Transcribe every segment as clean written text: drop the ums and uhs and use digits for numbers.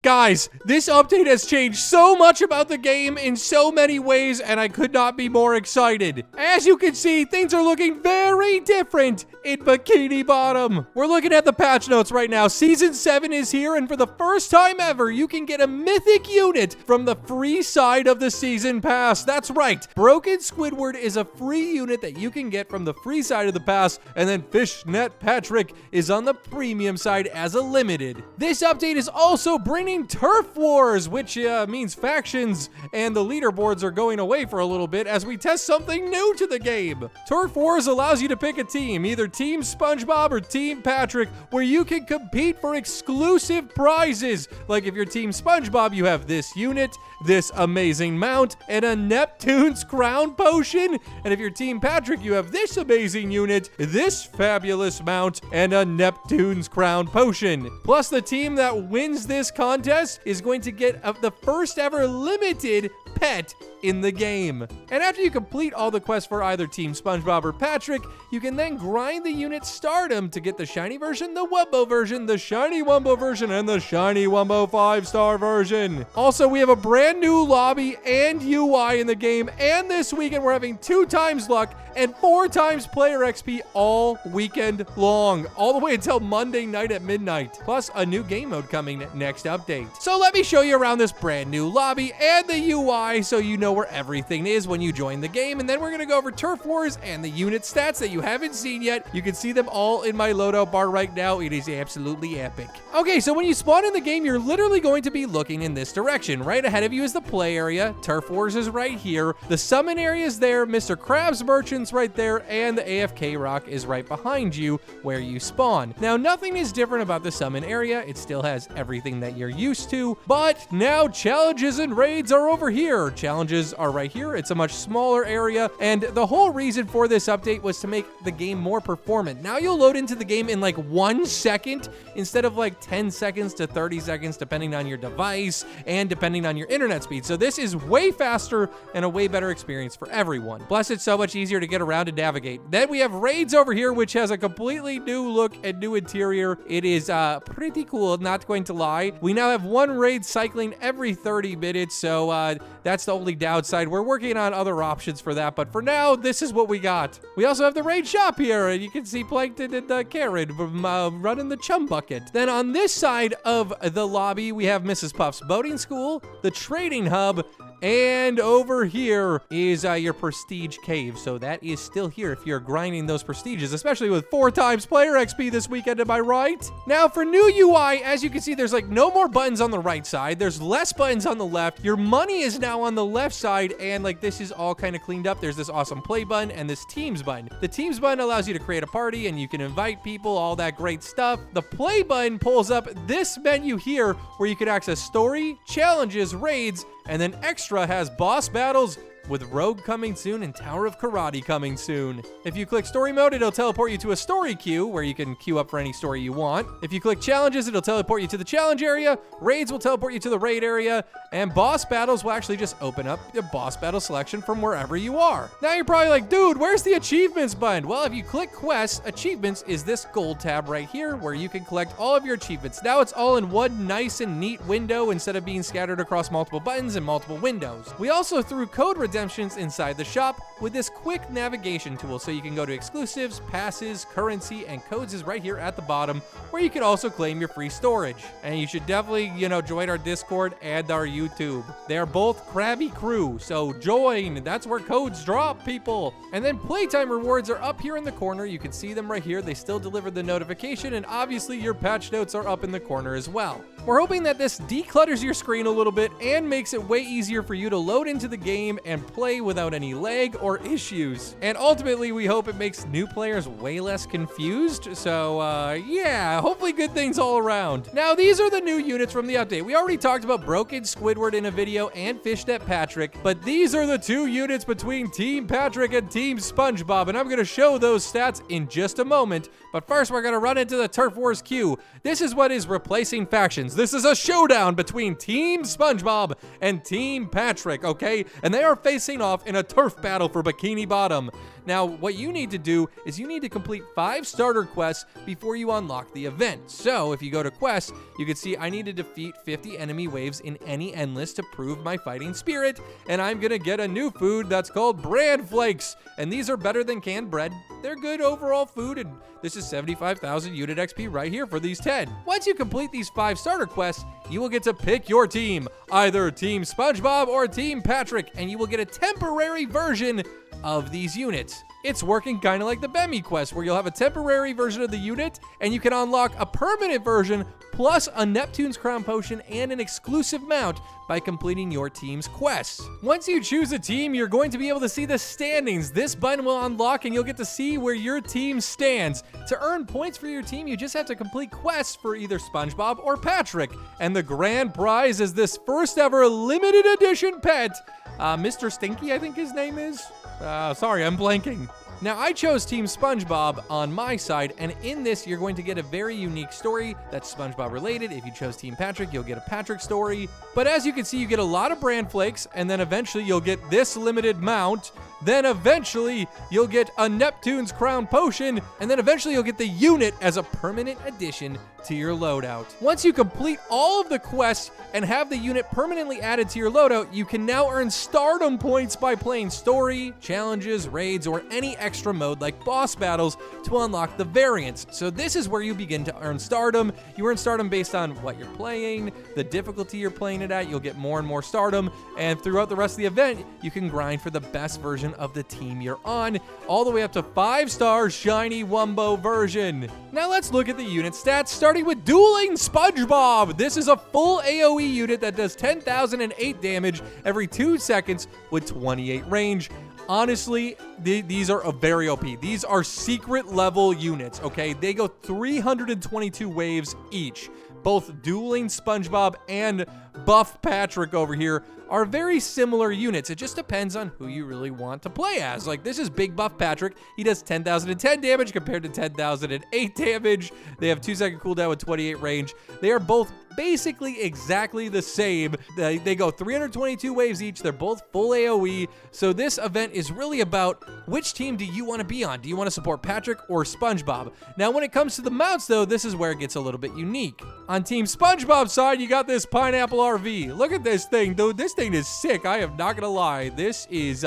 Guys, this update has changed so much about the game in so many ways, and I could not be more excited. As you can see, things are looking very different in Bikini Bottom. We're looking at the patch notes right now. Season 7 is here, and for the first time ever, you can get a mythic unit from the free side of the season pass. That's right. Broken Squidward is a free unit that you can get from the free side of the pass, and then Fishnet Patrick is on the premium side as a limited. This update is also bringing Turf Wars, which means factions and the leaderboards are going away for a little bit as we test something new to the game. Turf Wars allows you to pick a team, either Team SpongeBob or Team Patrick, where you can compete for exclusive prizes. Like if you're Team SpongeBob, you have this unit, this amazing mount, and a Neptune's Crown potion. And if you're Team Patrick, you have this amazing unit, this fabulous mount, and a Neptune's Crown potion. Plus, the team that wins this contest is going to get the first ever limited pet in the game. And after you complete all the quests for either Team SpongeBob or Patrick, you can then grind the unit stardom to get the shiny version, the Wumbo version, the shiny Wumbo version, and the shiny Wumbo 5-star version. Also, we have a brand new lobby and UI in the game, and this weekend we're having 2 times luck and 4 times player XP all weekend long, all the way until Monday night at midnight. Plus, a new game mode coming next update. So let me show you around this brand new lobby and the UI so you know where everything is when you join the game, and then we're gonna go over Turf Wars and the unit stats that you haven't seen yet. You can see them all in my loadout bar right now. It is absolutely epic. Okay, so when you spawn in the game, you're literally going to be looking in this direction. Right ahead of you is the play area. Turf Wars is right here. The summon area is there. Mr. Krabs Merchant's right there, and the AFK Rock is right behind you where you spawn. Now, nothing is different about the summon area. It still has everything that you're used to, but now challenges and raids are over here. Challenges are right here. It's a much smaller area, and the whole reason for this update was to make the game more performant. Now you'll load into the game in like 1 second instead of like 10 seconds to 30 seconds, depending on your device and depending on your internet speed. So this is way faster and a way better experience for everyone. Plus, it's so much easier to get around and navigate. Then we have raids over here, which has a completely new look and new interior. It is pretty cool, not going to lie. We now have 1 raid cycling every 30 minutes, so that's the only downside. We're working on other options for that, but for now, this is what we got. We also have the raid shop here, and you can see Plankton and Karen running the chum bucket. Then on this side of the lobby, we have Mrs. Puff's boating school, the trading hub, and over here is your prestige cave. So that is still here if you're grinding those prestiges, especially with 4 times player XP this weekend, am I right? Now for new UI, as you can see, there's like no more buttons on the right side. There's less buttons on the left. Your money is now on the left side, and like this is all kind of cleaned up. There's this awesome play button and this teams button. The teams button allows you to create a party and you can invite people, all that great stuff. The play button pulls up this menu here where you can access story, challenges, raids, and then extra has boss battles with Rogue coming soon and Tower of Karate coming soon. If you click story mode, it'll teleport you to a story queue where you can queue up for any story you want. If you click challenges, it'll teleport you to the challenge area. Raids will teleport you to the raid area, and boss battles will actually just open up the boss battle selection from wherever you are. Now you're probably like, dude, where's the achievements button? Well, if you click quests, achievements is this gold tab right here where you can collect all of your achievements. Now it's all in one nice and neat window instead of being scattered across multiple buttons and multiple windows. We also threw code redemptions inside the shop with this quick navigation tool, so you can go to exclusives, passes, currency, and codes is right here at the bottom, where you can also claim your free storage. And you should definitely, join our Discord and our YouTube. They're both Krabby Crew, so join. That's where codes drop, people. And then playtime rewards are up here in the corner. You can see them right here. They still deliver the notification, and obviously your patch notes are up in the corner as well. We're hoping that this declutters your screen a little bit and makes it way easier for you to load into the game and play without any lag or issues. And ultimately, we hope it makes new players way less confused. So, yeah, hopefully good things all around. Now, these are the new units from the update. We already talked about Broken Squidward in a video and Fishnet Patrick, but these are the 2 units between Team Patrick and Team SpongeBob, and I'm going to show those stats in just a moment. But first, we're going to run into the Turf Wars queue. This is what is replacing factions. this is a showdown between Team SpongeBob and Team Patrick, okay? And they are facing off in a turf battle for Bikini Bottom. Now, what you need to do is you need to complete 5 starter quests before you unlock the event. So, if you go to quests, you can see I need to defeat 50 enemy waves in any endless to prove my fighting spirit, and I'm gonna get a new food that's called Bran Flakes, and these are better than canned bread. They're good overall food, and this is 75,000 unit XP right here for these 10. Once you complete these 5 starter quests, you will get to pick your team, either Team SpongeBob or Team Patrick, and you will get a temporary version of these units. It's working kind of like the Bemmy quest, where you'll have a temporary version of the unit, and you can unlock a permanent version, plus a Neptune's Crown Potion and an exclusive mount by completing your team's quests. Once you choose a team, you're going to be able to see the standings. This button will unlock, and you'll get to see where your team stands. To earn points for your team, you just have to complete quests for either SpongeBob or Patrick. And the grand prize is this first ever limited edition pet, Mr. Stinky, I think his name is. Sorry, I'm blanking. Now, I chose Team SpongeBob on my side, and in this, you're going to get a very unique story that's SpongeBob related. If you chose Team Patrick, you'll get a Patrick story. But as you can see, you get a lot of Bran Flakes, and then eventually you'll get this limited mount. Then eventually, you'll get a Neptune's Crown Potion, and then eventually you'll get the unit as a permanent addition to your loadout. Once you complete all of the quests and have the unit permanently added to your loadout, you can now earn stardom points by playing story, challenges, raids, or any extra mode like boss battles to unlock the variants. So this is where you begin to earn stardom. You earn stardom based on what you're playing, the difficulty you're playing it at. You'll get more and more stardom, and throughout the rest of the event, you can grind for the best version of the team you're on, all the way up to 5-star shiny Wumbo version. Now let's look at the unit stats, starting with Dueling SpongeBob. This is a full AoE unit that does 10,008 damage every 2 seconds with 28 range. Honestly, these are very OP. These are secret level units, okay? They go 322 waves each. Both Dueling SpongeBob and Buff Patrick over here are very similar units. It just depends on who you really want to play as. Like, this is Big Buff Patrick. He does 10,010 damage compared to 10,008 damage. They have 2-second cooldown with 28 range. They are both basically exactly the same. They go 322 waves each. They're both full AoE. So this event is really about which team do you want to be on? Do you want to support Patrick or SpongeBob? Now, when it comes to the mounts, though, this is where it gets a little bit unique. On Team SpongeBob's side, you got this Pineapple RV. Look at this thing, dude. This thing is sick. I am not gonna lie. This is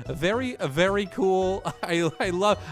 very, very cool. I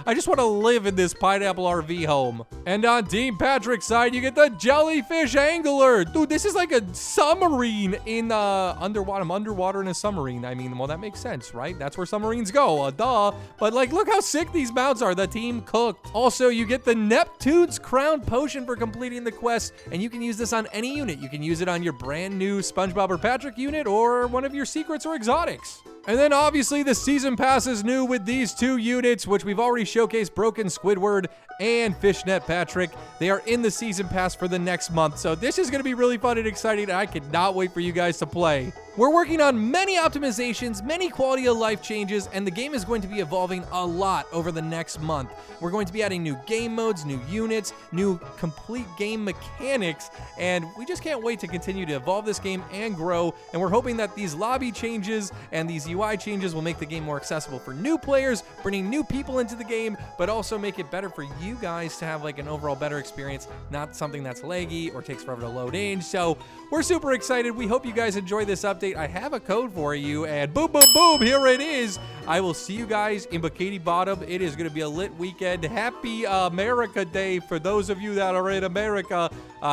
just want to live in this Pineapple RV home. And on Team Patrick's side, you get the Jellyfish Angler. Dude, this is like a submarine in underwater. I'm underwater in a submarine. I mean, well, that makes sense, right? That's where submarines go, duh. But like, look how sick these mounts are. The team cooked. Also, you get the Neptune's Crown Potion for completing the quest, and you can use this on any unit. You can use it on your brand new SpongeBob or Patrick unit, or one of your secrets or exotics. And then obviously the season pass is new with these 2 units, which we've already showcased, Broken Squidward and Fishnet Patrick. They are in the season pass for the next month. So this is going to be really fun and exciting, and I cannot wait for you guys to play. We're working on many optimizations, many quality of life changes, and the game is going to be evolving a lot over the next month. We're going to be adding new game modes, new units, new complete game mechanics, and we just can't wait to continue to evolve this game and grow. And we're hoping that these lobby changes and these UI changes will make the game more accessible for new players, bringing new people into the game, but also make it better for you guys to have like an overall better experience, not something that's laggy or takes forever to load in. So we're super excited. We hope you guys enjoy this update. I have a code for you, and boom, boom, boom, here it is. I will see you guys in Bikini Bottom. It is going to be a lit weekend. Happy America Day for those of you that are in America,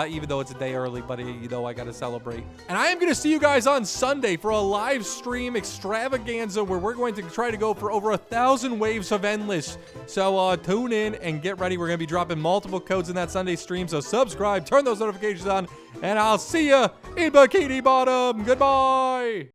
even though it's a day early, but you know I got to celebrate. And I am going to see you guys on Sunday for a live stream extravaganza where we're going to try to go for over 1,000 waves of endless. So tune in and get ready. We're going to be dropping multiple codes in that Sunday stream, so subscribe, turn those notifications on, and I'll see you in Bikini Bottom. Goodbye.